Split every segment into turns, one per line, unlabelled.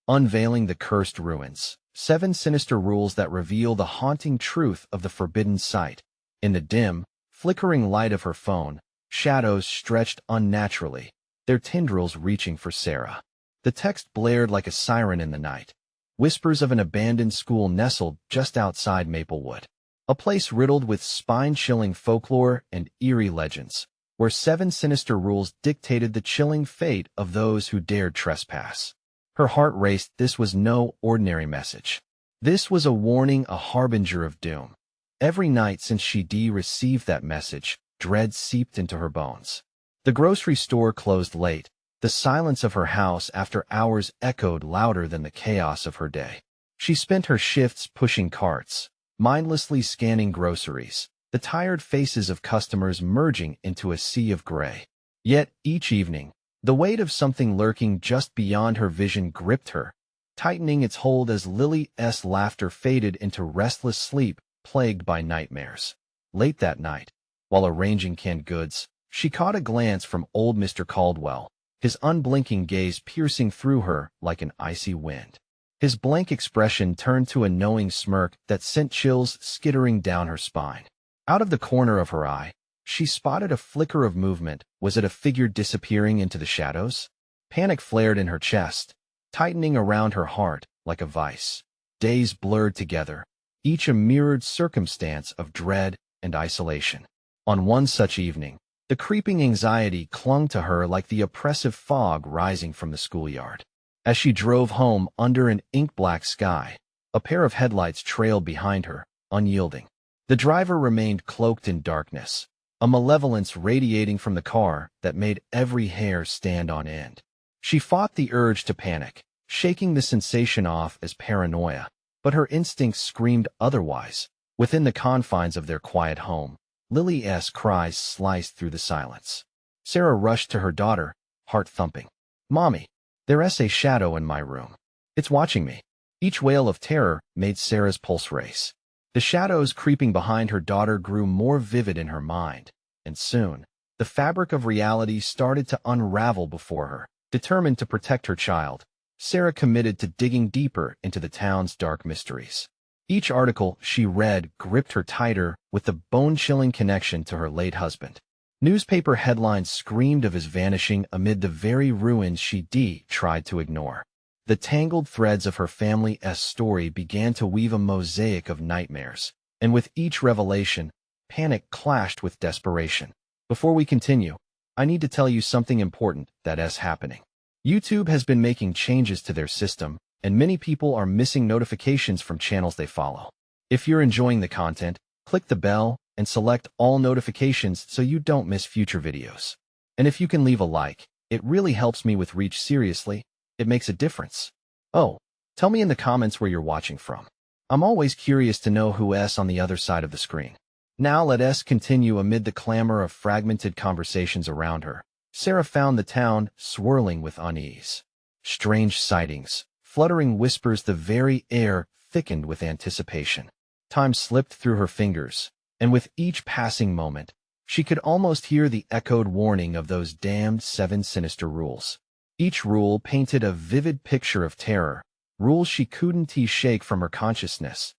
Unveiling the Cursed Ruins. 7 sinister rules that reveal the haunting truth of the forbidden site. In the dim, flickering light of her phone, shadows stretched unnaturally, their tendrils reaching for Sarah. The text blared like a siren in the night. Whispers of an abandoned school nestled just outside Maplewood. A place riddled with spine-chilling folklore and eerie legends, where 7 sinister rules dictated the chilling fate of those who dared trespass. Her heart raced. This was no ordinary message. This was a warning, a harbinger of doom. Every night since she received that message, dread seeped into her bones. The grocery store closed late. The silence of her house after hours echoed louder than the chaos of her day. She spent her shifts pushing carts, mindlessly scanning groceries, the tired faces of customers merging into a sea of gray. Yet, each evening, the weight of something lurking just beyond her vision gripped her, tightening its hold as Lily's laughter faded into restless sleep, plagued by nightmares. Late that night, while arranging canned goods, she caught a glance from old Mr. Caldwell, his unblinking gaze piercing through her like an icy wind. His blank expression turned to a knowing smirk that sent chills skittering down her spine. Out of the corner of her eye, she spotted a flicker of movement. Was it a figure disappearing into the shadows? Panic flared in her chest, tightening around her heart like a vice. Days blurred together, each a mirrored circumstance of dread and isolation. On one such evening, the creeping anxiety clung to her like the oppressive fog rising from the schoolyard. As she drove home under an ink-black sky, a pair of headlights trailed behind her, unyielding. The driver remained cloaked in darkness, a malevolence radiating from the car that made every hair stand on end. She fought the urge to panic, shaking the sensation off as paranoia, but her instincts screamed otherwise. Within the confines of their quiet home, Lily's cries sliced through the silence. Sarah rushed to her daughter, heart thumping. "Mommy, there's a shadow in my room. It's watching me." Each wail of terror made Sarah's pulse race. The shadows creeping behind her daughter grew more vivid in her mind, and soon, the fabric of reality started to unravel before her. Determined to protect her child, Sarah committed to digging deeper into the town's dark mysteries. Each article she read gripped her tighter with the bone-chilling connection to her late husband. Newspaper headlines screamed of his vanishing amid the very ruins she tried to ignore. The tangled threads of her family's story began to weave a mosaic of nightmares, and with each revelation, panic clashed with desperation. Before we continue, I need to tell you something important that's happening. YouTube has been making changes to their system, and many people are missing notifications from channels they follow. If you're enjoying the content, click the bell and select all notifications so you don't miss future videos. And if you can leave a like, it really helps me with reach. Seriously, it makes a difference. Oh, tell me in the comments where you're watching from. I'm always curious to know who's on the other side of the screen. Now let us continue. Amid the clamor of fragmented conversations around her, Sarah found the town swirling with unease. Strange sightings, fluttering whispers, the very air thickened with anticipation. Time slipped through her fingers, and with each passing moment, she could almost hear the echoed warning of those damned 7 sinister rules. Each rule painted a vivid picture of terror, rules she couldn't shake from her consciousness.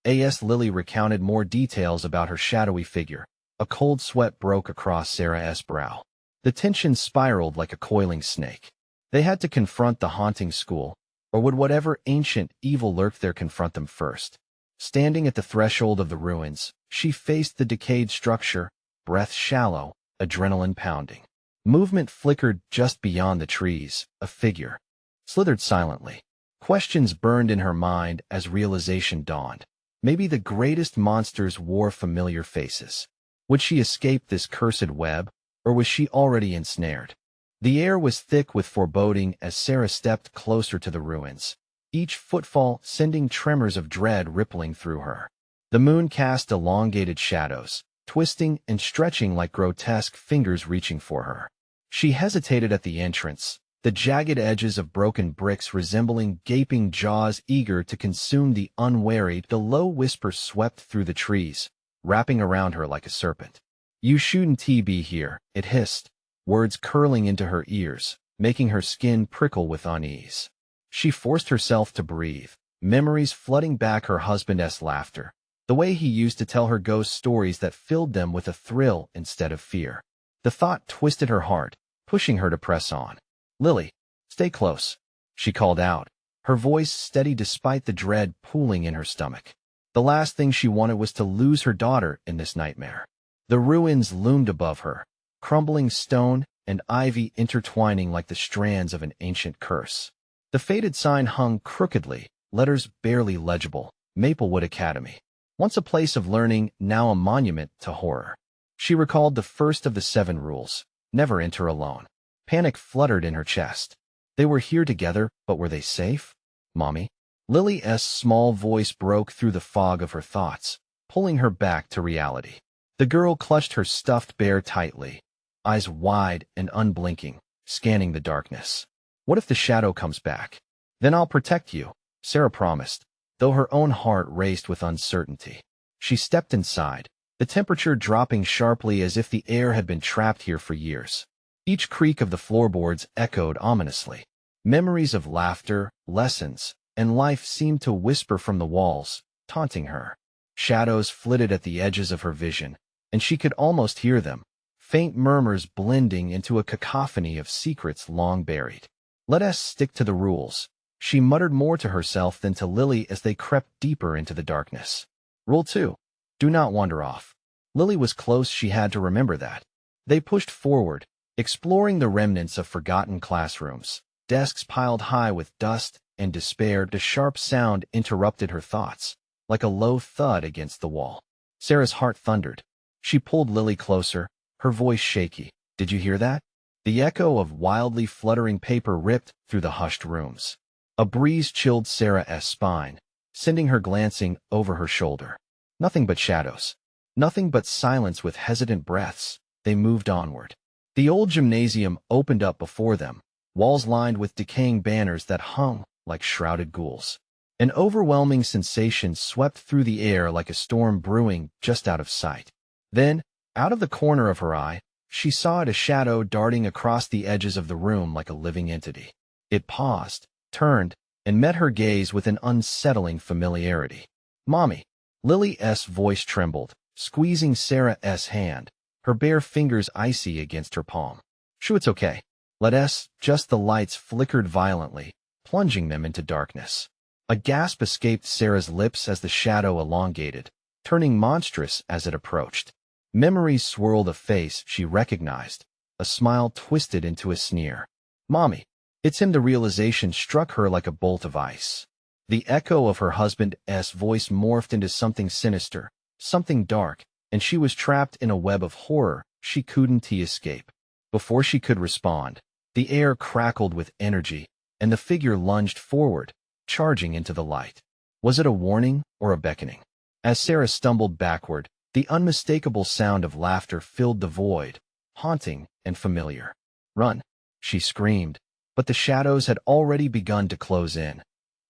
Lily recounted more details about her shadowy figure. A cold sweat broke across Sarah's brow. The tension spiraled like a coiling snake. They had to confront the haunting school, or would whatever ancient evil lurked there confront them first? Standing at the threshold of the ruins, she faced the decayed structure, breath shallow, adrenaline pounding. Movement flickered just beyond the trees. A figure slithered silently. Questions burned in her mind as realization dawned. Maybe the greatest monsters wore familiar faces. Would she escape this cursed web, or was she already ensnared? The air was thick with foreboding as Sarah stepped closer to the ruins, each footfall sending tremors of dread rippling through her. The moon cast elongated shadows, twisting and stretching like grotesque fingers reaching for her. She hesitated at the entrance, the jagged edges of broken bricks resembling gaping jaws eager to consume the unwary. The low whisper swept through the trees, wrapping around her like a serpent. "You shouldn't be here," it hissed, words curling into her ears, making her skin prickle with unease. She forced herself to breathe, memories flooding back her husband's laughter, the way he used to tell her ghost stories that filled them with a thrill instead of fear. The thought twisted her heart, pushing her to press on. "Lily, stay close," she called out, her voice steady despite the dread pooling in her stomach. The last thing she wanted was to lose her daughter in this nightmare. The ruins loomed above her, crumbling stone and ivy intertwining like the strands of an ancient curse. The faded sign hung crookedly, letters barely legible, Maplewood Academy. Once a place of learning, now a monument to horror. She recalled the first of the 7 rules, never enter alone. Panic fluttered in her chest. They were here together, but were they safe? "Mommy?" Lily's small voice broke through the fog of her thoughts, pulling her back to reality. The girl clutched her stuffed bear tightly, eyes wide and unblinking, scanning the darkness. "What if the shadow comes back? Then I'll protect you," Sarah promised, though her own heart raced with uncertainty. She stepped inside, the temperature dropping sharply as if the air had been trapped here for years. Each creak of the floorboards echoed ominously. Memories of laughter, lessons, and life seemed to whisper from the walls, taunting her. Shadows flitted at the edges of her vision, and she could almost hear them, faint murmurs blending into a cacophony of secrets long buried. "Let us stick to the rules," she muttered more to herself than to Lily as they crept deeper into the darkness. Rule 2. Do not wander off. Lily was close, she had to remember that. They pushed forward, exploring the remnants of forgotten classrooms, desks piled high with dust and despair. A sharp sound interrupted her thoughts, like a low thud against the wall. Sarah's heart thundered. She pulled Lily closer, her voice shaky. "Did you hear that?" The echo of wildly fluttering paper ripped through the hushed rooms. A breeze chilled Sarah's spine, sending her glancing over her shoulder. Nothing but shadows. Nothing but silence with hesitant breaths. They moved onward. The old gymnasium opened up before them, walls lined with decaying banners that hung like shrouded ghouls. An overwhelming sensation swept through the air like a storm brewing just out of sight. Then, out of the corner of her eye, she saw a shadow darting across the edges of the room like a living entity. It paused, turned, and met her gaze with an unsettling familiarity. "Mommy." Lily's voice trembled, squeezing Sarah's hand, her bare fingers icy against her palm. "Shoo, it's okay. Let us." Just the lights flickered violently, plunging them into darkness. A gasp escaped Sarah's lips as the shadow elongated, turning monstrous as it approached. Memories swirled a face she recognized, a smile twisted into a sneer. "Mommy, it's him." The realization struck her like a bolt of ice. The echo of her husband's voice morphed into something sinister, something dark, and she was trapped in a web of horror she couldn't escape. Before she could respond, the air crackled with energy, and the figure lunged forward, charging into the light. Was it a warning or a beckoning? As Sarah stumbled backward, the unmistakable sound of laughter filled the void, haunting and familiar. "Run!" she screamed, but the shadows had already begun to close in.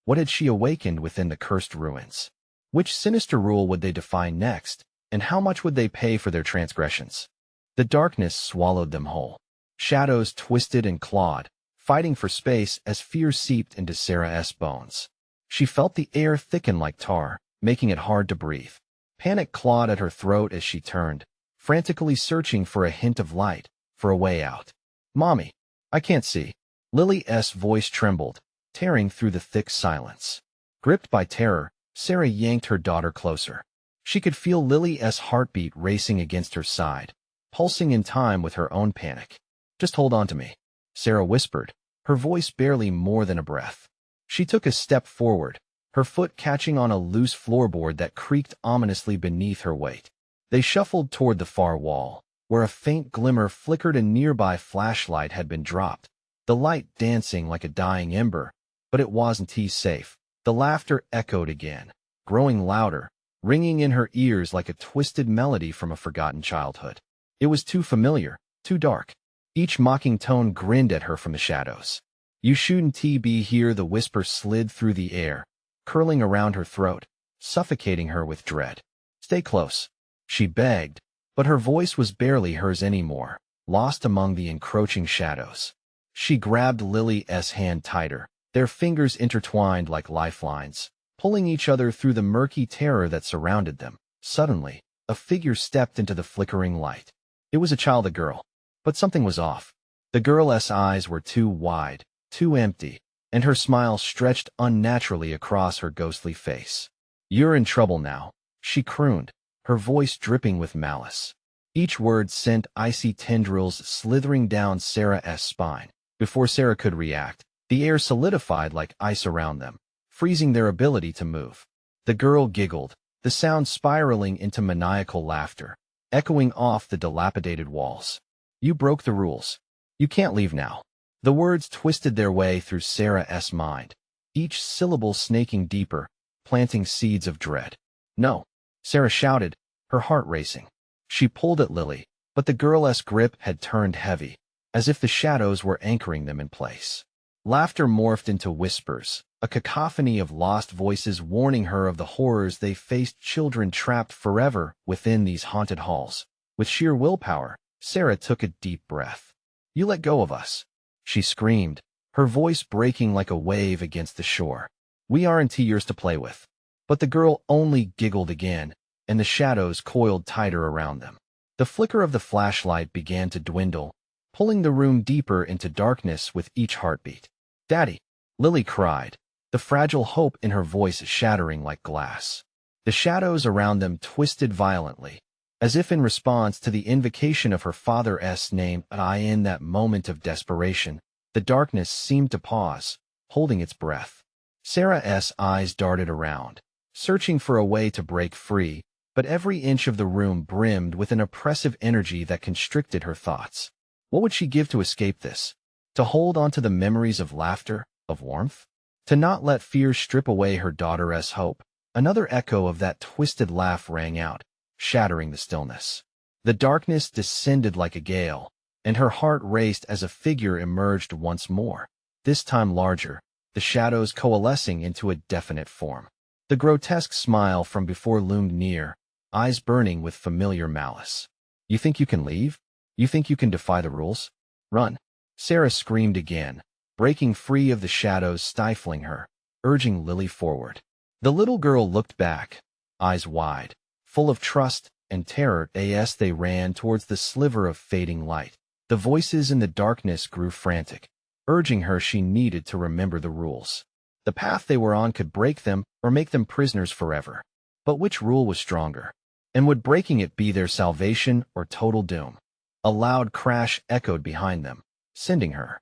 What had she awakened within the cursed ruins? Which sinister rule would they define next, and how much would they pay for their transgressions? The darkness swallowed them whole. Shadows twisted and clawed, fighting for space as fear seeped into Sarah's bones. She felt the air thicken like tar, making it hard to breathe. Panic clawed at her throat as she turned, frantically searching for a hint of light, for a way out. "Mommy, I can't see." Lily's voice trembled, tearing through the thick silence. Gripped by terror, Sarah yanked her daughter closer. She could feel Lily's heartbeat racing against her side, pulsing in time with her own panic. "Just hold on to me," Sarah whispered, her voice barely more than a breath. She took a step forward, her foot catching on a loose floorboard that creaked ominously beneath her weight. They shuffled toward the far wall, where a faint glimmer flickered. A nearby flashlight had been dropped, the light dancing like a dying ember, but it wasn't safe. The laughter echoed again, growing louder, ringing in her ears like a twisted melody from a forgotten childhood. It was too familiar, too dark. Each mocking tone grinned at her from the shadows. "You shouldn't be here." The whisper slid through the air, curling around her throat, suffocating her with dread. "Stay close," she begged, but her voice was barely hers anymore, lost among the encroaching shadows. She grabbed Lily's hand tighter, their fingers intertwined like lifelines, pulling each other through the murky terror that surrounded them. Suddenly, a figure stepped into the flickering light. It was a child, a girl. But something was off. The girl's eyes were too wide, too empty, and her smile stretched unnaturally across her ghostly face. "You're in trouble now," she crooned, her voice dripping with malice. Each word sent icy tendrils slithering down Sarah's spine. Before Sarah could react, the air solidified like ice around them, freezing their ability to move. The girl giggled, the sound spiraling into maniacal laughter, echoing off the dilapidated walls. "You broke the rules. You can't leave now." The words twisted their way through Sarah's mind, each syllable snaking deeper, planting seeds of dread. "No," Sarah shouted, her heart racing. She pulled at Lily, but the girl's grip had turned heavy, as if the shadows were anchoring them in place. Laughter morphed into whispers, a cacophony of lost voices warning her of the horrors they faced, children trapped forever within these haunted halls. With sheer willpower, Sarah took a deep breath. "You let go of us," she screamed, her voice breaking like a wave against the shore. "We aren't yours to play with." But the girl only giggled again, and the shadows coiled tighter around them. The flicker of the flashlight began to dwindle, pulling the room deeper into darkness with each heartbeat. "Daddy!" Lily cried, the fragile hope in her voice shattering like glass. The shadows around them twisted violently, as if in response to the invocation of her father's name. In that moment of desperation, the darkness seemed to pause, holding its breath. Sarah's eyes darted around, searching for a way to break free, but every inch of the room brimmed with an oppressive energy that constricted her thoughts. What would she give to escape this? To hold on to the memories of laughter, of warmth? To not let fear strip away her daughter's hope? Another echo of that twisted laugh rang out, shattering the stillness. The darkness descended like a gale, and her heart raced as a figure emerged once more, this time larger, the shadows coalescing into a definite form. The grotesque smile from before loomed near, eyes burning with familiar malice. "You think you can leave? You think you can defy the rules? Run!" Sarah screamed again, breaking free of the shadows stifling her, urging Lily forward. The little girl looked back, eyes wide, full of trust and terror as they ran towards the sliver of fading light. The voices in the darkness grew frantic, urging her she needed to remember the rules. The path they were on could break them or make them prisoners forever. But which rule was stronger? And would breaking it be their salvation or total doom? A loud crash echoed behind them, sending her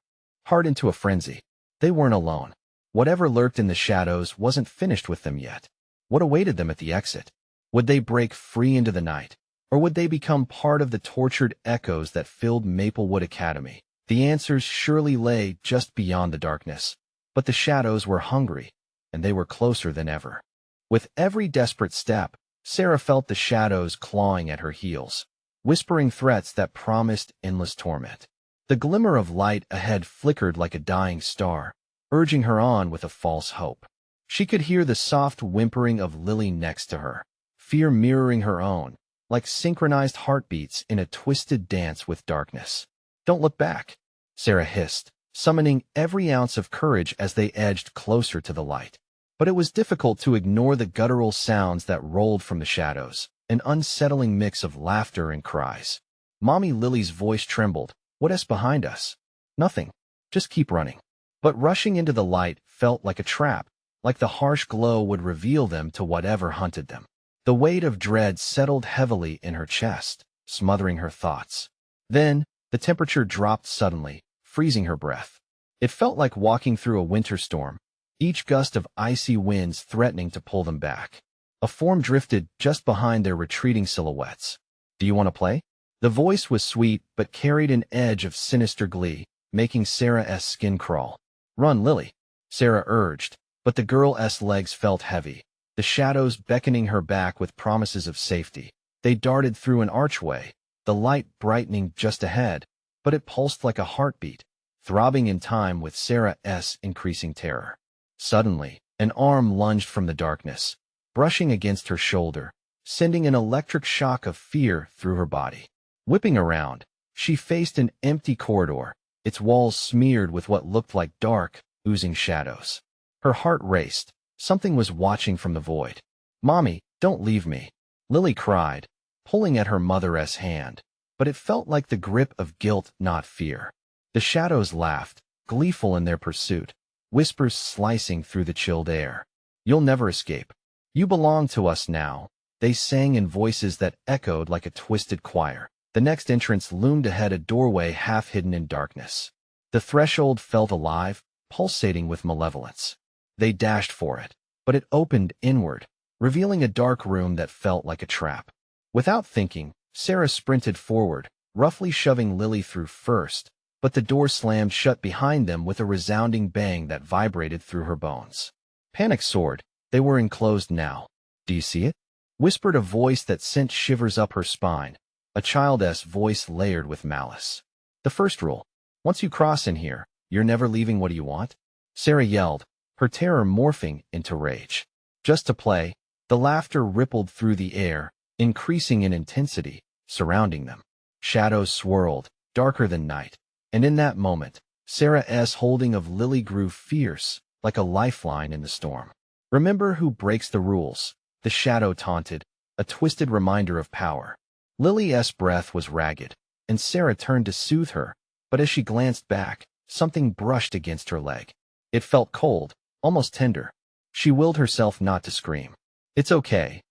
heart into a frenzy. They weren't alone. Whatever lurked in the shadows wasn't finished with them yet. What awaited them at the exit? Would they break free into the night? Or would they become part of the tortured echoes that filled Maplewood Academy? The answers surely lay just beyond the darkness. But the shadows were hungry, and they were closer than ever. With every desperate step, Sarah felt the shadows clawing at her heels, whispering threats that promised endless torment. The glimmer of light ahead flickered like a dying star, urging her on with a false hope. She could hear the soft whimpering of Lily next to her, fear mirroring her own, like synchronized heartbeats in a twisted dance with darkness. "Don't look back," Sarah hissed, summoning every ounce of courage as they edged closer to the light. But it was difficult to ignore the guttural sounds that rolled from the shadows, an unsettling mix of laughter and cries. Mommy Lily's voice trembled. "What's behind us?" "Nothing. Just keep running." But rushing into the light felt like a trap, like the harsh glow would reveal them to whatever hunted them. The weight of dread settled heavily in her chest, smothering her thoughts. Then, the temperature dropped suddenly, freezing her breath. It felt like walking through a winter storm, each gust of icy winds threatening to pull them back. A form drifted just behind their retreating silhouettes. "Do you want to play?" The voice was sweet but carried an edge of sinister glee, making Sarah's skin crawl. "Run, Lily," Sarah urged, but the girl's legs felt heavy, the shadows beckoning her back with promises of safety. They darted through an archway, the light brightening just ahead, but it pulsed like a heartbeat, throbbing in time with Sarah's increasing terror. Suddenly, an arm lunged from the darkness, brushing against her shoulder, sending an electric shock of fear through her body. Whipping around, she faced an empty corridor, its walls smeared with what looked like dark, oozing shadows. Her heart raced. Something was watching from the void. "Mommy, don't leave me," Lily cried, pulling at her mother's hand. But it felt like the grip of guilt, not fear. The shadows laughed, gleeful in their pursuit, whispers slicing through the chilled air. "You'll never escape. You belong to us now," they sang in voices that echoed like a twisted choir. The next entrance loomed ahead, a doorway half hidden in darkness. The threshold felt alive, pulsating with malevolence. They dashed for it, but it opened inward, revealing a dark room that felt like a trap. Without thinking, Sarah sprinted forward, roughly shoving Lily through first, but the door slammed shut behind them with a resounding bang that vibrated through her bones. Panic soared. They were enclosed now. "Do you see it?" whispered a voice that sent shivers up her spine, a child's voice layered with malice. "The first rule. Once you cross in here, you're never leaving. What do you want?" Sarah yelled, her terror morphing into rage. "Just to play." The laughter rippled through the air, increasing in intensity, surrounding them. Shadows swirled, darker than night, and in that moment, Sarah's holding of Lily grew fierce, like a lifeline in the storm. "Remember who breaks the rules," the shadow taunted, a twisted reminder of power. Lily's breath was ragged, and Sarah turned to soothe her, but as she glanced back, something brushed against her leg. It felt cold, almost tender. She willed herself not to scream. It's okay,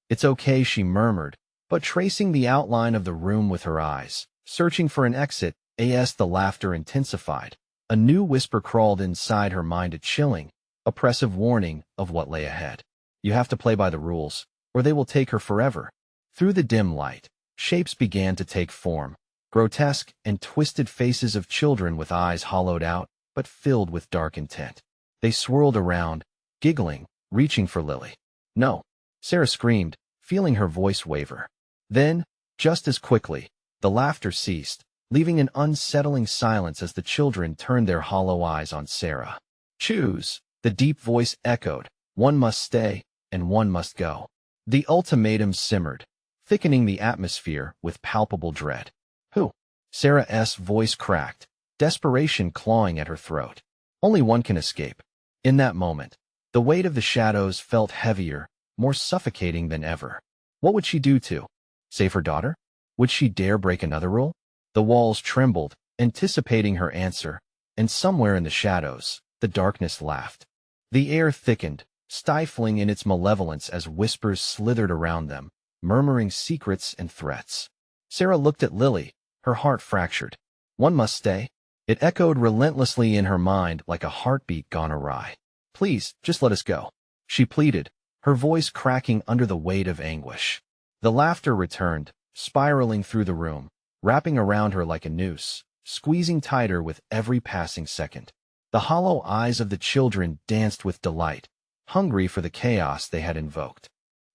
she murmured, but tracing the outline of the room with her eyes, searching for an exit, as the laughter intensified. A new whisper crawled inside her mind, a chilling, oppressive warning of what lay ahead. You have to play by the rules, or they will take her forever. Through the dim light, shapes began to take form, grotesque and twisted faces of children with eyes hollowed out, but filled with dark intent. They swirled around, giggling, reaching for Lily. "No!" Sarah screamed, feeling her voice waver. Then, just as quickly, the laughter ceased, leaving an unsettling silence as the children turned their hollow eyes on Sarah. "Choose," the deep voice echoed. "One must stay, and one must go." The ultimatum simmered, thickening the atmosphere with palpable dread. "Who?" Sarah's voice cracked, desperation clawing at her throat. "Only one can escape." In that moment, the weight of the shadows felt heavier, more suffocating than ever. What would she do to save her daughter? Would she dare break another rule? The walls trembled, anticipating her answer, and somewhere in the shadows, the darkness laughed. The air thickened, stifling in its malevolence as whispers slithered around them, murmuring secrets and threats. Sarah looked at Lily, her heart fractured. "One must stay." It echoed relentlessly in her mind like a heartbeat gone awry. "Please, just let us go," she pleaded, her voice cracking under the weight of anguish. The laughter returned, spiraling through the room, wrapping around her like a noose, squeezing tighter with every passing second. The hollow eyes of the children danced with delight, hungry for the chaos they had invoked.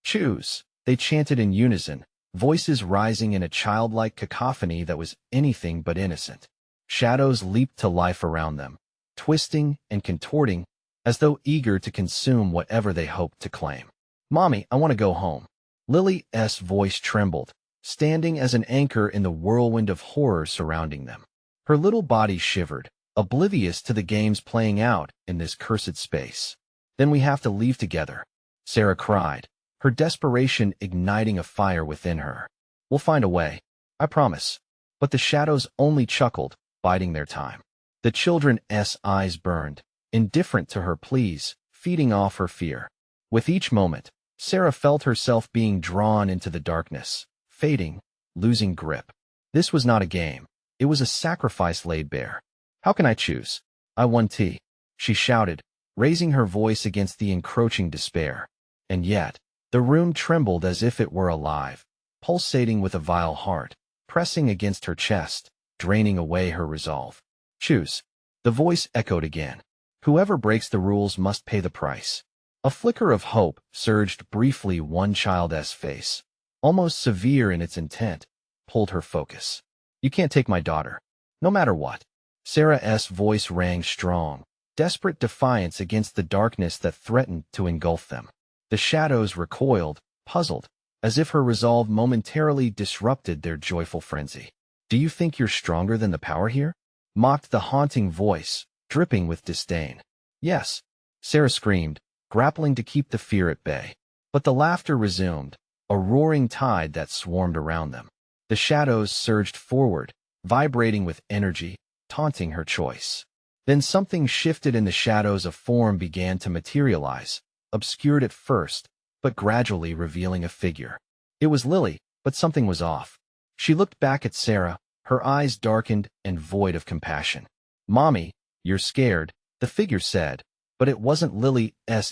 "Choose," they chanted in unison, voices rising in a childlike cacophony that was anything but innocent. Shadows leaped to life around them, twisting and contorting, as though eager to consume whatever they hoped to claim. "Mommy, I want to go home." Lily's voice trembled, standing as an anchor in the whirlwind of horror surrounding them. Her little body shivered, oblivious to the games playing out in this cursed space. "Then we have to leave together," Sarah cried, her desperation igniting a fire within her. "We'll find a way, I promise." But the shadows only chuckled, biding their time. The children's eyes burned, indifferent to her pleas, feeding off her fear. With each moment, Sarah felt herself being drawn into the darkness, fading, losing grip. This was not a game. It was a sacrifice laid bare. "How can I choose? I want tea," she shouted, raising her voice against the encroaching despair. And yet, the room trembled as if it were alive, pulsating with a vile heart, pressing against her chest, draining away her resolve. "Choose." The voice echoed again. "Whoever breaks the rules must pay the price." A flicker of hope surged briefly one child's face, almost severe in its intent, pulled her focus. "You can't take my daughter, no matter what." Sarah's voice rang strong, desperate defiance against the darkness that threatened to engulf them. The shadows recoiled, puzzled, as if her resolve momentarily disrupted their joyful frenzy. "Do you think you're stronger than the power here?" mocked the haunting voice, dripping with disdain. Yes, Sarah screamed, grappling to keep the fear at bay. But the laughter resumed, a roaring tide that swarmed around them. The shadows surged forward, vibrating with energy, taunting her choice. Then something shifted in the shadows. A form began to materialize, obscured at first, but gradually revealing a figure. It was Lily, but something was off. She looked back at Sarah, her eyes darkened and void of compassion. "Mommy, you're scared," the figure said, but it wasn't Lily's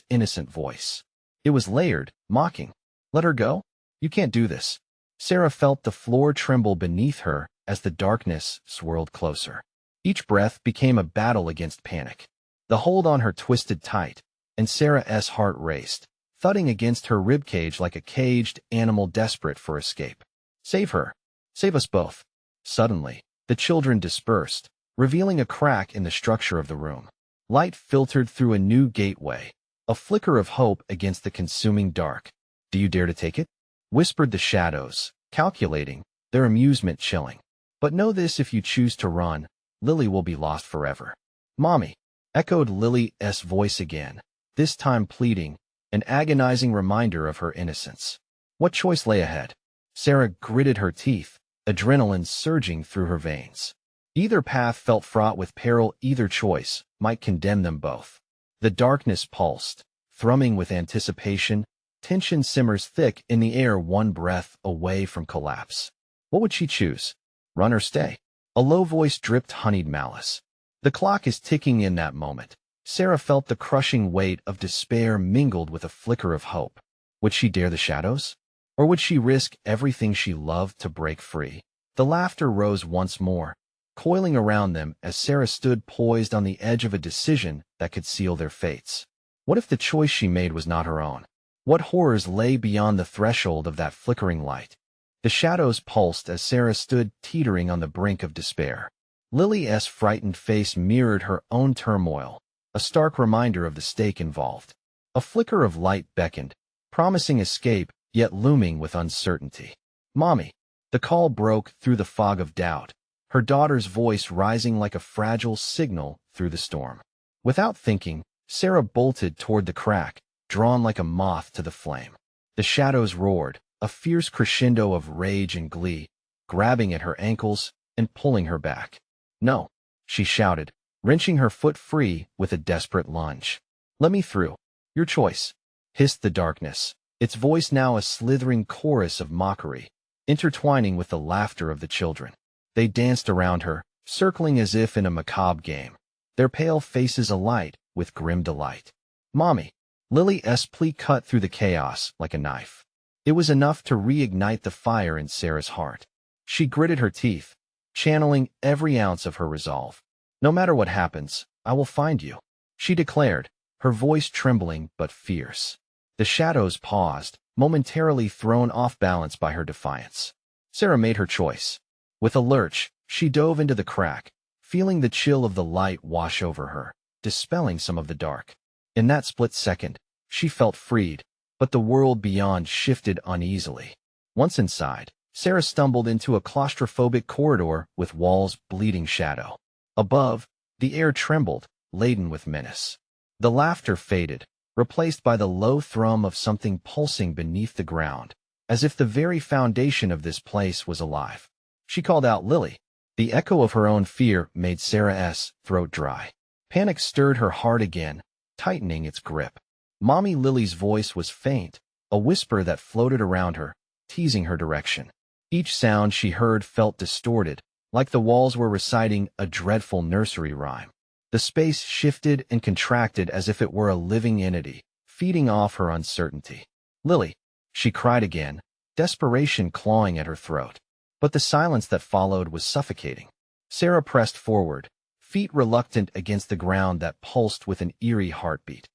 innocent voice. It was layered, mocking. "Let her go? You can't do this." Sarah felt the floor tremble beneath her as the darkness swirled closer. Each breath became a battle against panic. The hold on her twisted tight, and Sarah's heart raced, thudding against her ribcage like a caged animal desperate for escape. "Save her. Save us both." Suddenly, the children dispersed, revealing a crack in the structure of the room. Light filtered through a new gateway, a flicker of hope against the consuming dark. "Do you dare to take it?" whispered the shadows, calculating, their amusement chilling. "But know this: if you choose to run, Lily will be lost forever." "Mommy," echoed Lily's voice again, this time pleading, an agonizing reminder of her innocence. What choice lay ahead? Sarah gritted her teeth, adrenaline surging through her veins. Either path felt fraught with peril. Either choice might condemn them both. The darkness pulsed, thrumming with anticipation. Tension simmers thick in the air, one breath away from collapse. What would she choose? Run or stay? A low voice dripped honeyed malice. The clock is ticking. In that moment, Sarah felt the crushing weight of despair mingled with a flicker of hope. Would she dare the shadows? Or would she risk everything she loved to break free? The laughter rose once more, coiling around them as Sarah stood poised on the edge of a decision that could seal their fates. What if the choice she made was not her own? What horrors lay beyond the threshold of that flickering light? The shadows pulsed as Sarah stood teetering on the brink of despair. Lily's frightened face mirrored her own turmoil, a stark reminder of the stake involved. A flicker of light beckoned, promising escape, yet looming with uncertainty. "Mommy." The call broke through the fog of doubt, her daughter's voice rising like a fragile signal through the storm. Without thinking, Sarah bolted toward the crack, drawn like a moth to the flame. The shadows roared, a fierce crescendo of rage and glee, grabbing at her ankles and pulling her back. "No," she shouted, wrenching her foot free with a desperate lunge. "Let me through. Your choice," hissed the darkness, its voice now a slithering chorus of mockery, intertwining with the laughter of the children. They danced around her, circling as if in a macabre game, their pale faces alight with grim delight. "Mommy." Lily's plea cut through the chaos like a knife. It was enough to reignite the fire in Sarah's heart. She gritted her teeth, channeling every ounce of her resolve. "No matter what happens, I will find you," she declared, her voice trembling but fierce. The shadows paused, momentarily thrown off balance by her defiance. Sarah made her choice. With a lurch, she dove into the crack, feeling the chill of the light wash over her, dispelling some of the dark. In that split second, she felt freed, but the world beyond shifted uneasily. Once inside, Sarah stumbled into a claustrophobic corridor with walls bleeding shadow. Above, the air trembled, laden with menace. The laughter faded, replaced by the low thrum of something pulsing beneath the ground, as if the very foundation of this place was alive. She called out, "Lily." The echo of her own fear made Sarah's throat dry. Panic stirred her heart again, tightening its grip. Mommy Lily's voice was faint, a whisper that floated around her, teasing her direction. Each sound she heard felt distorted, like the walls were reciting a dreadful nursery rhyme. The space shifted and contracted as if it were a living entity, feeding off her uncertainty. "Lily," she cried again, desperation clawing at her throat. But the silence that followed was suffocating. Sarah pressed forward, feet reluctant against the ground that pulsed with an eerie heartbeat.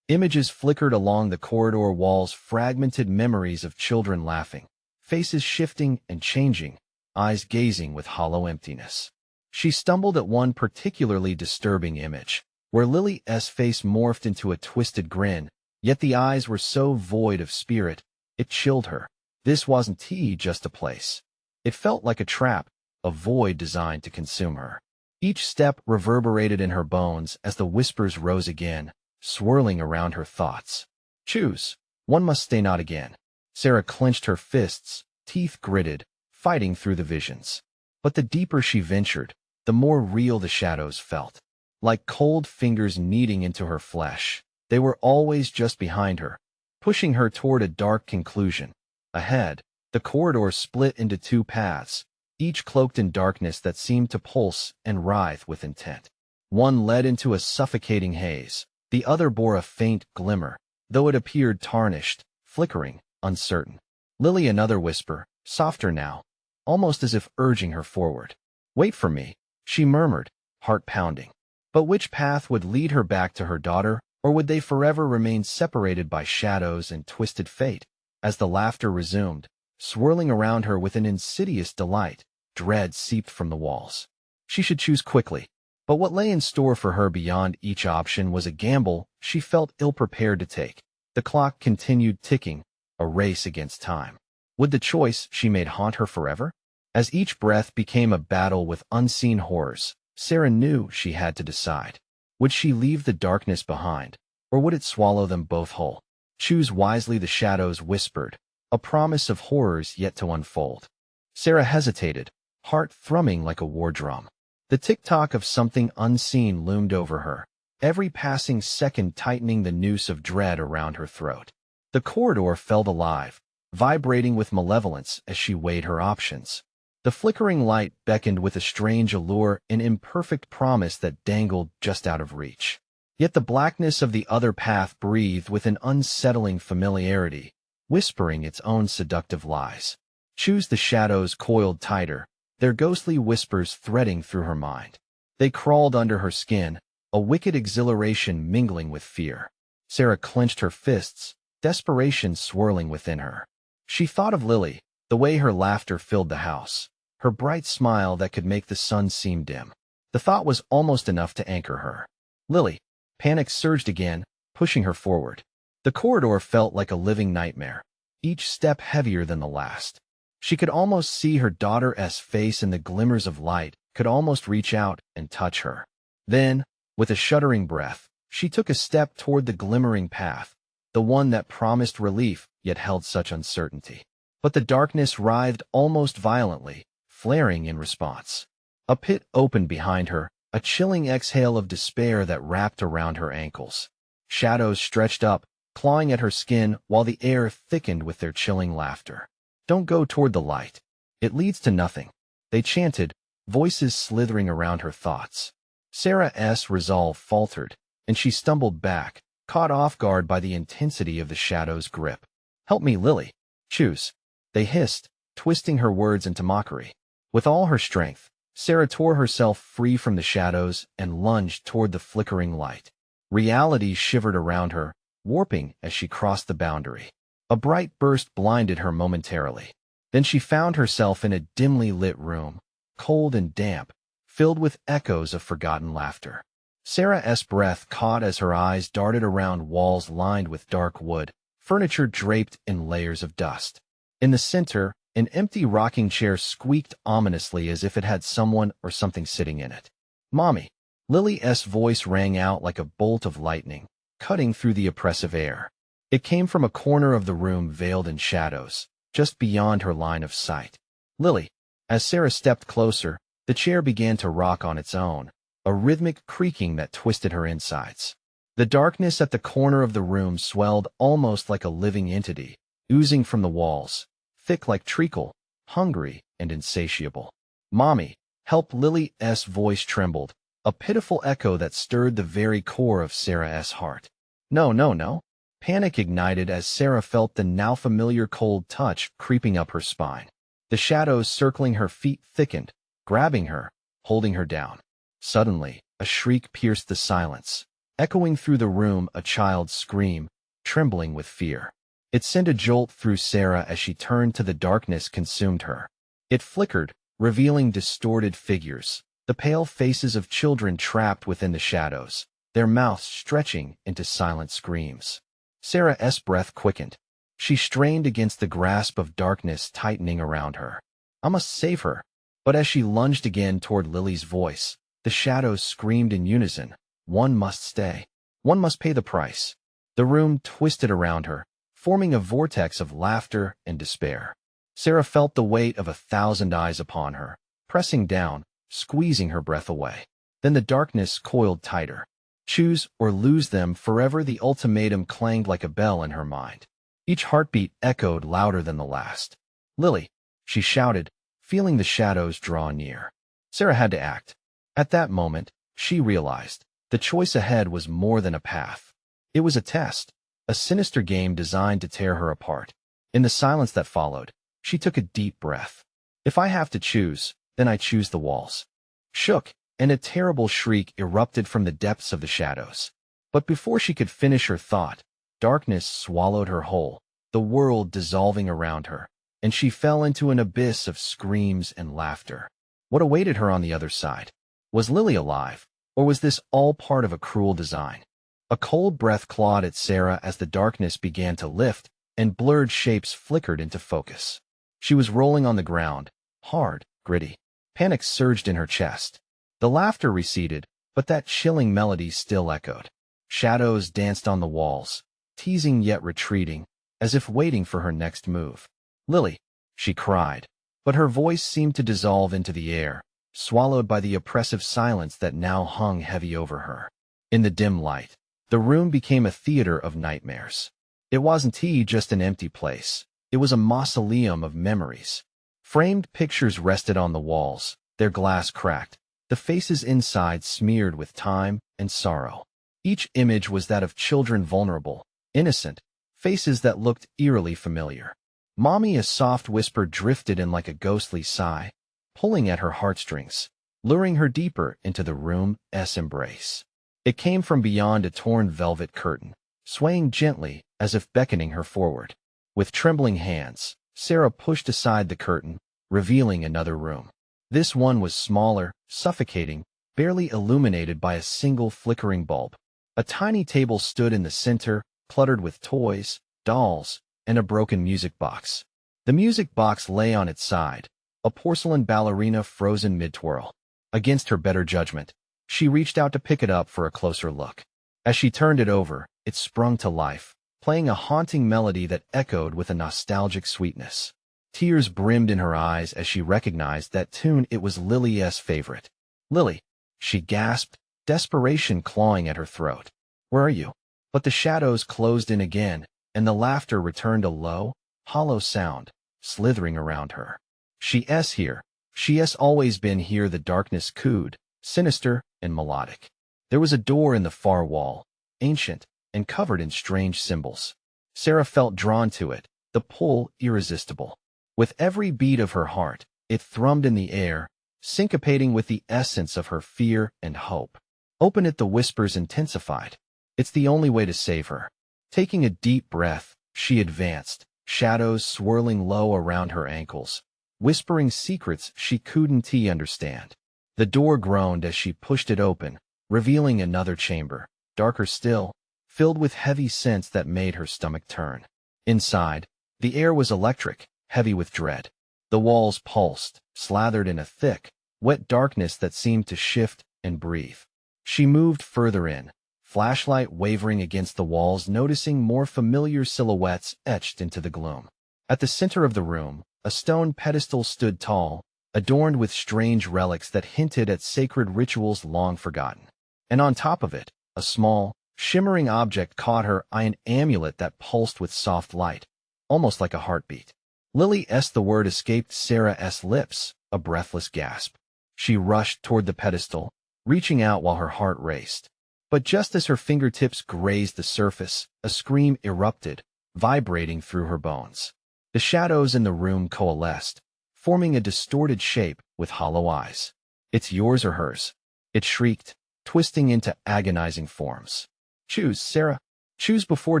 Images flickered along the corridor walls, fragmented memories of children laughing, faces shifting and changing, eyes gazing with hollow emptiness. She stumbled at one particularly disturbing image, where Lily's face morphed into a twisted grin, yet the eyes were so void of spirit, it chilled her. This wasn't just a place. It felt like a trap, a void designed to consume her. Each step reverberated in her bones as the whispers rose again, swirling around her thoughts. Choose. One must stay not again. Sarah clenched her fists, teeth gritted, fighting through the visions. But the deeper she ventured, the more real the shadows felt. Like cold fingers kneading into her flesh, they were always just behind her, pushing her toward a dark conclusion. Ahead, the corridor split into two paths, each cloaked in darkness that seemed to pulse and writhe with intent. One led into a suffocating haze, the other bore a faint glimmer, though it appeared tarnished, flickering, uncertain. Lily, another whisper, softer now, almost as if urging her forward. Wait for me, she murmured, heart pounding. But which path would lead her back to her daughter, or would they forever remain separated by shadows and twisted fate? As the laughter resumed, swirling around her with an insidious delight, dread seeped from the walls. She should choose quickly. But what lay in store for her beyond each option was a gamble she felt ill-prepared to take. The clock continued ticking, a race against time. Would the choice she made haunt her forever? As each breath became a battle with unseen horrors, Sarah knew she had to decide. Would she leave the darkness behind, or would it swallow them both whole? Choose wisely, the shadows whispered, a promise of horrors yet to unfold. Sarah hesitated, heart thrumming like a war drum. The tick-tock of something unseen loomed over her, every passing second tightening the noose of dread around her throat. The corridor felt alive, vibrating with malevolence as she weighed her options. The flickering light beckoned with a strange allure, an imperfect promise that dangled just out of reach. Yet the blackness of the other path breathed with an unsettling familiarity, whispering its own seductive lies. Choose, the shadows coiled tighter, their ghostly whispers threading through her mind. They crawled under her skin, a wicked exhilaration mingling with fear. Sarah clenched her fists, desperation swirling within her. She thought of Lily, the way her laughter filled the house, her bright smile that could make the sun seem dim. The thought was almost enough to anchor her. Lily. Panic surged again, pushing her forward. The corridor felt like a living nightmare, each step heavier than the last. She could almost see her daughter's face in the glimmers of light, could almost reach out and touch her. Then, with a shuddering breath, she took a step toward the glimmering path, the one that promised relief yet held such uncertainty. But the darkness writhed almost violently, flaring in response. A pit opened behind her, a chilling exhale of despair that wrapped around her ankles. Shadows stretched up, clawing at her skin while the air thickened with their chilling laughter. Don't go toward the light. It leads to nothing, they chanted, voices slithering around her thoughts. Sarah's resolve faltered, and she stumbled back, caught off guard by the intensity of the shadow's grip. Help me, Lily. Choose. They hissed, twisting her words into mockery. With all her strength, Sarah tore herself free from the shadows and lunged toward the flickering light. Reality shivered around her, warping as she crossed the boundary. A bright burst blinded her momentarily. Then she found herself in a dimly lit room, cold and damp, filled with echoes of forgotten laughter. Sarah's breath caught as her eyes darted around walls lined with dark wood, furniture draped in layers of dust. In the center, an empty rocking chair squeaked ominously as if it had someone or something sitting in it. Mommy! Lily's voice rang out like a bolt of lightning, cutting through the oppressive air. It came from a corner of the room veiled in shadows, just beyond her line of sight. Lily. As Sarah stepped closer, the chair began to rock on its own, a rhythmic creaking that twisted her insides. The darkness at the corner of the room swelled almost like a living entity, oozing from the walls, thick like treacle, hungry and insatiable. Mommy, help! Lily's voice trembled, a pitiful echo that stirred the very core of Sarah's heart. No, no, no. Panic ignited as Sarah felt the now familiar cold touch creeping up her spine. The shadows circling her feet thickened, grabbing her, holding her down. Suddenly, a shriek pierced the silence, echoing through the room, a child's scream, trembling with fear. It sent a jolt through Sarah as she turned to the darkness consumed her. It flickered, revealing distorted figures, the pale faces of children trapped within the shadows, their mouths stretching into silent screams. Sarah's breath quickened. She strained against the grasp of darkness tightening around her. I must save her. But as she lunged again toward Lily's voice, The shadows screamed in unison. One must stay. One must pay the price. The room twisted around her, forming a vortex of laughter and despair. Sarah felt the weight of 1,000 eyes upon her, pressing down, squeezing her breath away. Then the darkness coiled tighter. Choose or lose them forever, the ultimatum clanged like a bell in her mind. Each heartbeat echoed louder than the last. "Lily," she shouted, feeling the shadows draw near. Sarah had to act. At that moment, she realized the choice ahead was more than a path. It was a test, a sinister game designed to tear her apart. In the silence that followed, she took a deep breath. "If I have to choose, then I choose the walls." Shook, and a terrible shriek erupted from the depths of the shadows. But before she could finish her thought, darkness swallowed her whole, the world dissolving around her, and she fell into an abyss of screams and laughter. What awaited her on the other side? Was Lily alive, or was this all part of a cruel design? A cold breath clawed at Sarah as the darkness began to lift, and blurred shapes flickered into focus. She was rolling on the ground, hard, gritty. Panic surged in her chest. The laughter receded, but that chilling melody still echoed. Shadows danced on the walls, teasing yet retreating, as if waiting for her next move. "Lily," she cried, but her voice seemed to dissolve into the air, swallowed by the oppressive silence that now hung heavy over her. In the dim light, the room became a theater of nightmares. It wasn't just an empty place. It was a mausoleum of memories. Framed pictures rested on the walls, their glass cracked, the faces inside smeared with time and sorrow. Each image was that of children vulnerable, innocent, faces that looked eerily familiar. "Mommy," a soft whisper drifted in like a ghostly sigh, pulling at her heartstrings, luring her deeper into the room's embrace. It came from beyond a torn velvet curtain, swaying gently as if beckoning her forward. With trembling hands, Sarah pushed aside the curtain, revealing another room. This one was smaller, suffocating, barely illuminated by a single flickering bulb. A tiny table stood in the center, cluttered with toys, dolls, and a broken music box. The music box lay on its side, a porcelain ballerina frozen mid-twirl. Against her better judgment, she reached out to pick it up for a closer look. As she turned it over, it sprung to life, playing a haunting melody that echoed with a nostalgic sweetness. Tears brimmed in her eyes as she recognized that tune. It was Lily's favorite. "Lily," she gasped, desperation clawing at her throat. "Where are you?" But the shadows closed in again, and the laughter returned, a low, hollow sound, slithering around her. "She's here. She's always been here," the darkness cooed, sinister and melodic. There was a door in the far wall, ancient and covered in strange symbols. Sarah felt drawn to it, the pull irresistible. With every beat of her heart, it thrummed in the air, syncopating with the essence of her fear and hope. "Open it," the whispers intensified. "It's the only way to save her." Taking a deep breath, she advanced, shadows swirling low around her ankles, whispering secrets she couldn't understand. The door groaned as she pushed it open, revealing another chamber, darker still, filled with heavy scents that made her stomach turn. Inside, the air was electric, heavy with dread. The walls pulsed, slathered in a thick, wet darkness that seemed to shift and breathe. She moved further in, flashlight wavering against the walls, noticing more familiar silhouettes etched into the gloom. At the center of the room, a stone pedestal stood tall, adorned with strange relics that hinted at sacred rituals long forgotten. And on top of it, a small, shimmering object caught her eye, an amulet that pulsed with soft light, almost like a heartbeat. "Lily's," the word escaped Sarah's lips, a breathless gasp. She rushed toward the pedestal, reaching out while her heart raced. But just as her fingertips grazed the surface, a scream erupted, vibrating through her bones. The shadows in the room coalesced, forming a distorted shape with hollow eyes. "It's yours or hers," it shrieked, twisting into agonizing forms. "Choose, Sarah. Choose before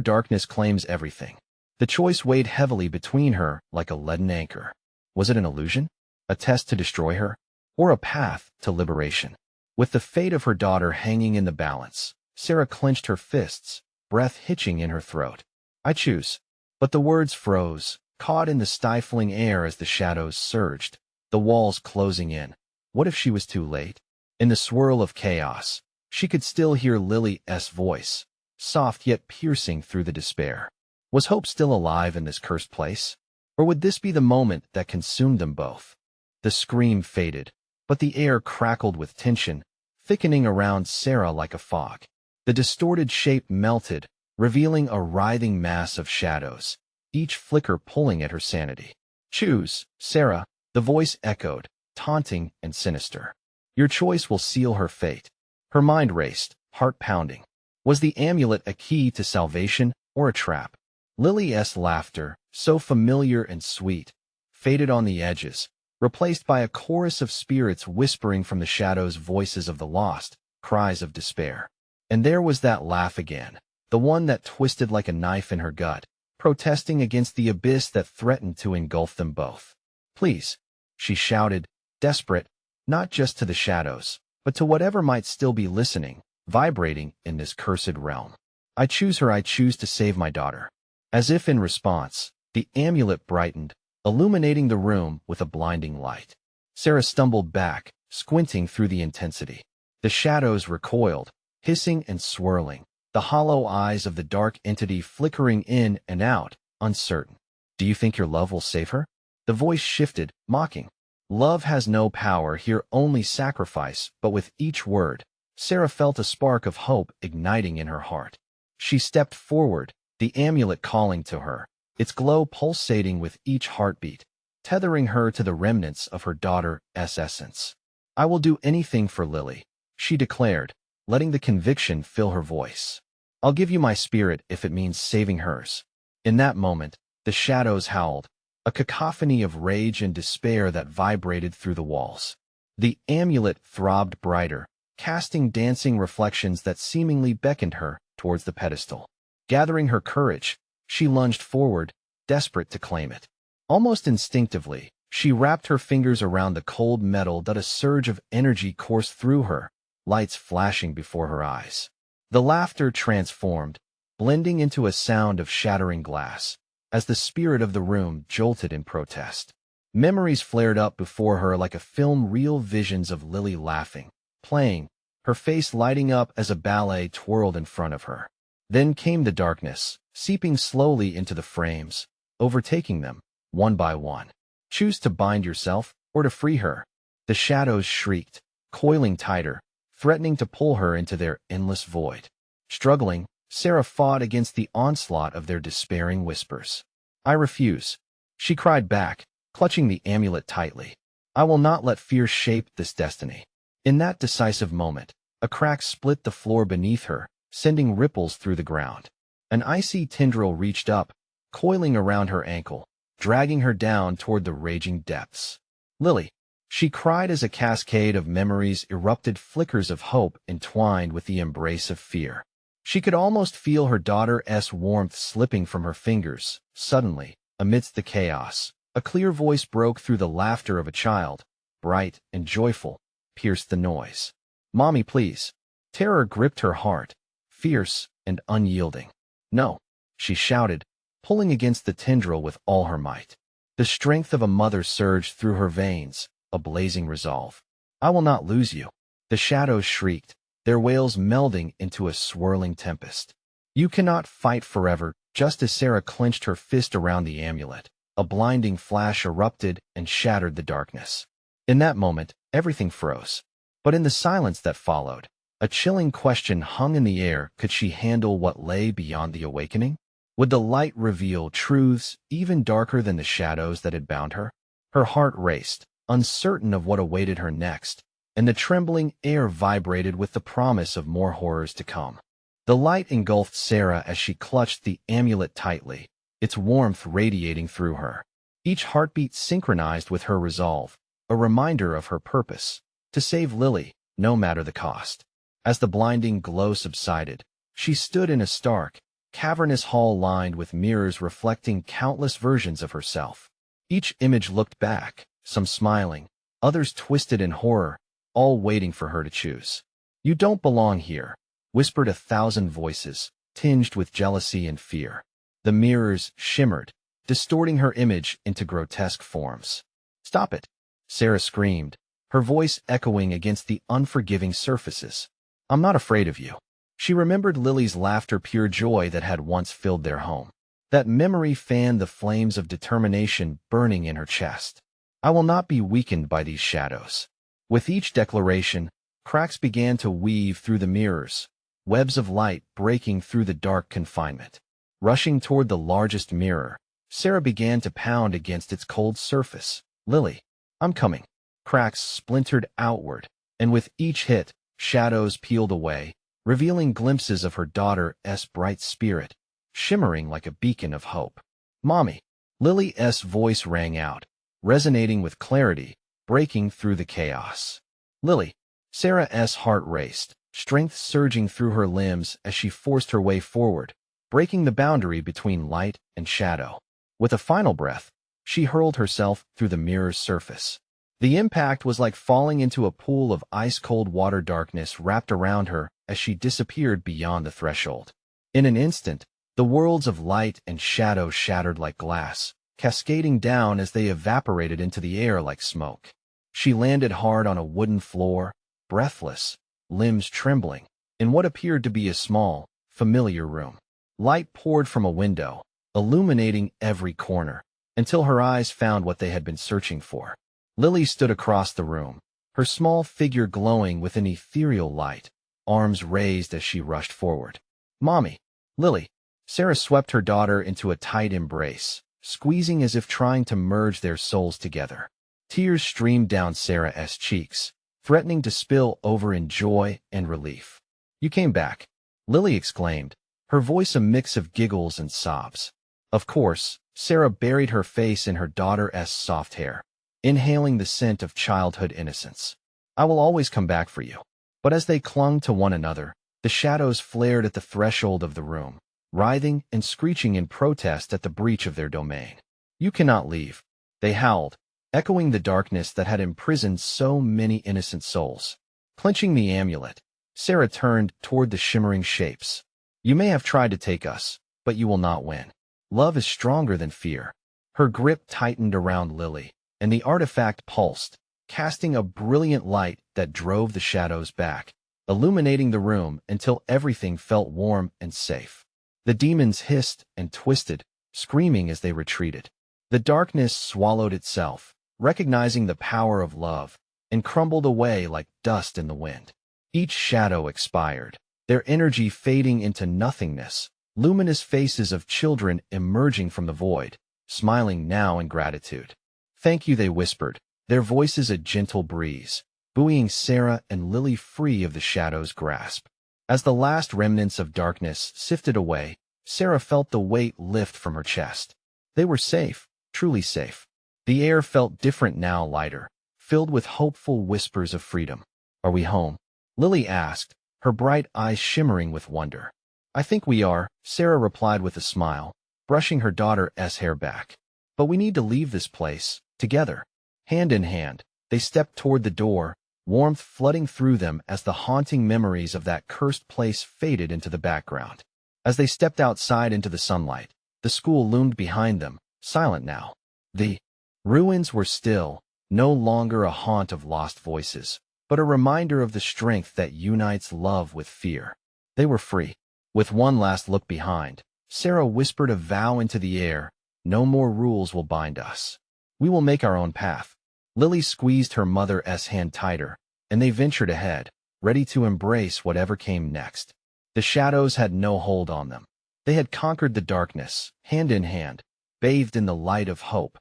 darkness claims everything." The choice weighed heavily between her like a leaden anchor. Was it an illusion? A test to destroy her? Or a path to liberation? With the fate of her daughter hanging in the balance, Sarah clenched her fists, breath hitching in her throat. "I choose." But the words froze, caught in the stifling air as the shadows surged, the walls closing in. What if she was too late? In the swirl of chaos, she could still hear Lily's voice, soft yet piercing through the despair. Was hope still alive in this cursed place? Or would this be the moment that consumed them both? The scream faded, but the air crackled with tension, thickening around Sarah like a fog. The distorted shape melted, revealing a writhing mass of shadows, each flicker pulling at her sanity. "Choose, Sarah," the voice echoed, taunting and sinister. "Your choice will seal her fate." Her mind raced, heart pounding. Was the amulet a key to salvation or a trap? Lily's laughter, so familiar and sweet, faded on the edges, replaced by a chorus of spirits whispering from the shadows voices of the lost, cries of despair. And there was that laugh again, the one that twisted like a knife in her gut, protesting against the abyss that threatened to engulf them both. "Please," she shouted, desperate, not just to the shadows, but to whatever might still be listening, vibrating in this cursed realm. "I choose her. I choose to save my daughter." As if in response, the amulet brightened, illuminating the room with a blinding light. Sarah stumbled back, squinting through the intensity. The shadows recoiled, hissing and swirling, the hollow eyes of the dark entity flickering in and out, uncertain. "Do you think your love will save her?" The voice shifted, mocking. "Love has no power here, only sacrifice," but with each word, Sarah felt a spark of hope igniting in her heart. She stepped forward, the amulet calling to her, its glow pulsating with each heartbeat, tethering her to the remnants of her daughter's essence. "I will do anything for Lily," she declared, letting the conviction fill her voice. "I'll give you my spirit if it means saving hers." In that moment, the shadows howled, a cacophony of rage and despair that vibrated through the walls. The amulet throbbed brighter, casting dancing reflections that seemingly beckoned her towards the pedestal. Gathering her courage, she lunged forward, desperate to claim it. Almost instinctively, she wrapped her fingers around the cold metal that a surge of energy coursed through her, lights flashing before her eyes. The laughter transformed, blending into a sound of shattering glass, as the spirit of the room jolted in protest. Memories flared up before her like a film, real visions of Lily laughing, playing, her face lighting up as a ballet twirled in front of her. Then came the darkness, seeping slowly into the frames, overtaking them, one by one. "Choose to bind yourself, or to free her." The shadows shrieked, coiling tighter, threatening to pull her into their endless void. Struggling, Sarah fought against the onslaught of their despairing whispers. "I refuse," she cried back, clutching the amulet tightly. "I will not let fear shape this destiny." In that decisive moment, a crack split the floor beneath her, sending ripples through the ground. An icy tendril reached up, coiling around her ankle, dragging her down toward the raging depths. "Lily," she cried as a cascade of memories erupted, flickers of hope entwined with the embrace of fear. She could almost feel her daughter's warmth slipping from her fingers. Suddenly, amidst the chaos, a clear voice broke through the laughter of a child, bright and joyful, pierced the noise. "Mommy, please." Terror gripped her heart, fierce and unyielding. "No," she shouted, pulling against the tendril with all her might. The strength of a mother surged through her veins, a blazing resolve. "I will not lose you." The shadows shrieked, their wails melding into a swirling tempest. "You cannot fight forever." Just as Sarah clenched her fist around the amulet, a blinding flash erupted and shattered the darkness. In that moment, everything froze. But in the silence that followed, a chilling question hung in the air. Could she handle what lay beyond the awakening? Would the light reveal truths even darker than the shadows that had bound her? Her heart raced, uncertain of what awaited her next, and the trembling air vibrated with the promise of more horrors to come. The light engulfed Sarah as she clutched the amulet tightly, its warmth radiating through her. Each heartbeat synchronized with her resolve, a reminder of her purpose, to save Lily, no matter the cost. As the blinding glow subsided, she stood in a stark, cavernous hall lined with mirrors reflecting countless versions of herself. Each image looked back, some smiling, others twisted in horror, all waiting for her to choose. "You don't belong here," whispered 1,000 voices, tinged with jealousy and fear. The mirrors shimmered, distorting her image into grotesque forms. "Stop it!" Sarah screamed, her voice echoing against the unforgiving surfaces. I'm not afraid of you. She remembered Lily's laughter, pure joy that had once filled their home. That memory fanned the flames of determination burning in her chest. I will not be weakened by these shadows. With each declaration, cracks began to weave through the mirrors, webs of light breaking through the dark confinement. Rushing toward the largest mirror, Sarah began to pound against its cold surface. Lily, I'm coming. Cracks splintered outward, and with each hit, shadows peeled away, revealing glimpses of her daughter's bright spirit, shimmering like a beacon of hope. Mommy! Lily's voice rang out, resonating with clarity, breaking through the chaos. Lily! Sarah's heart raced, strength surging through her limbs as she forced her way forward, breaking the boundary between light and shadow. With a final breath, she hurled herself through the mirror's surface. The impact was like falling into a pool of ice-cold water. Darkness wrapped around her as she disappeared beyond the threshold. In an instant, the worlds of light and shadow shattered like glass, cascading down as they evaporated into the air like smoke. She landed hard on a wooden floor, breathless, limbs trembling, in what appeared to be a small, familiar room. Light poured from a window, illuminating every corner, until her eyes found what they had been searching for. Lily stood across the room, her small figure glowing with an ethereal light, arms raised as she rushed forward. Mommy! Lily! Sarah swept her daughter into a tight embrace, squeezing as if trying to merge their souls together. Tears streamed down Sarah's cheeks, threatening to spill over in joy and relief. You came back, Lily exclaimed, her voice a mix of giggles and sobs. Of course, Sarah buried her face in her daughter's soft hair, inhaling the scent of childhood innocence. I will always come back for you. But as they clung to one another, the shadows flared at the threshold of the room, writhing and screeching in protest at the breach of their domain. You cannot leave, they howled, echoing the darkness that had imprisoned so many innocent souls. Clenching the amulet, Sarah turned toward the shimmering shapes. You may have tried to take us, but you will not win. Love is stronger than fear. Her grip tightened around Lily, and the artifact pulsed, casting a brilliant light that drove the shadows back, illuminating the room until everything felt warm and safe. The demons hissed and twisted, screaming as they retreated. The darkness swallowed itself, recognizing the power of love, and crumbled away like dust in the wind. Each shadow expired, their energy fading into nothingness, luminous faces of children emerging from the void, smiling now in gratitude. Thank you, they whispered, their voices a gentle breeze, buoying Sarah and Lily free of the shadow's grasp. As the last remnants of darkness sifted away, Sarah felt the weight lift from her chest. They were safe, truly safe. The air felt different now, lighter, filled with hopeful whispers of freedom. Are we home? Lily asked, her bright eyes shimmering with wonder. I think we are, Sarah replied with a smile, brushing her daughter's hair back. But we need to leave this place, together. Hand in hand, they stepped toward the door, warmth flooding through them as the haunting memories of that cursed place faded into the background. As they stepped outside into the sunlight, the school loomed behind them, silent now. The ruins were still, no longer a haunt of lost voices, but a reminder of the strength that unites love with fear. They were free. With one last look behind, Sarah whispered a vow into the air, no more rules will bind us. We will make our own path. Lily squeezed her mother's hand tighter, and they ventured ahead, ready to embrace whatever came next. The shadows had no hold on them. They had conquered the darkness, hand in hand, bathed in the light of hope.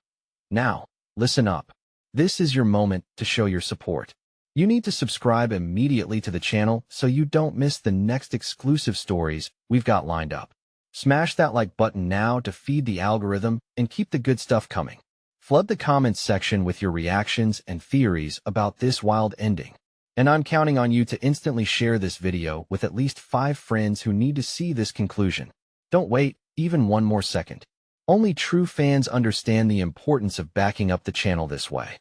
Now, listen up. This is your moment to show your support. You need to subscribe immediately to the channel so you don't miss the next exclusive stories we've got lined up. Smash that like button now to feed the algorithm and keep the good stuff coming. Flood the comments section with your reactions and theories about this wild ending. And I'm counting on you to instantly share this video with at least 5 friends who need to see this conclusion. Don't wait even one more second. Only true fans understand the importance of backing up the channel this way.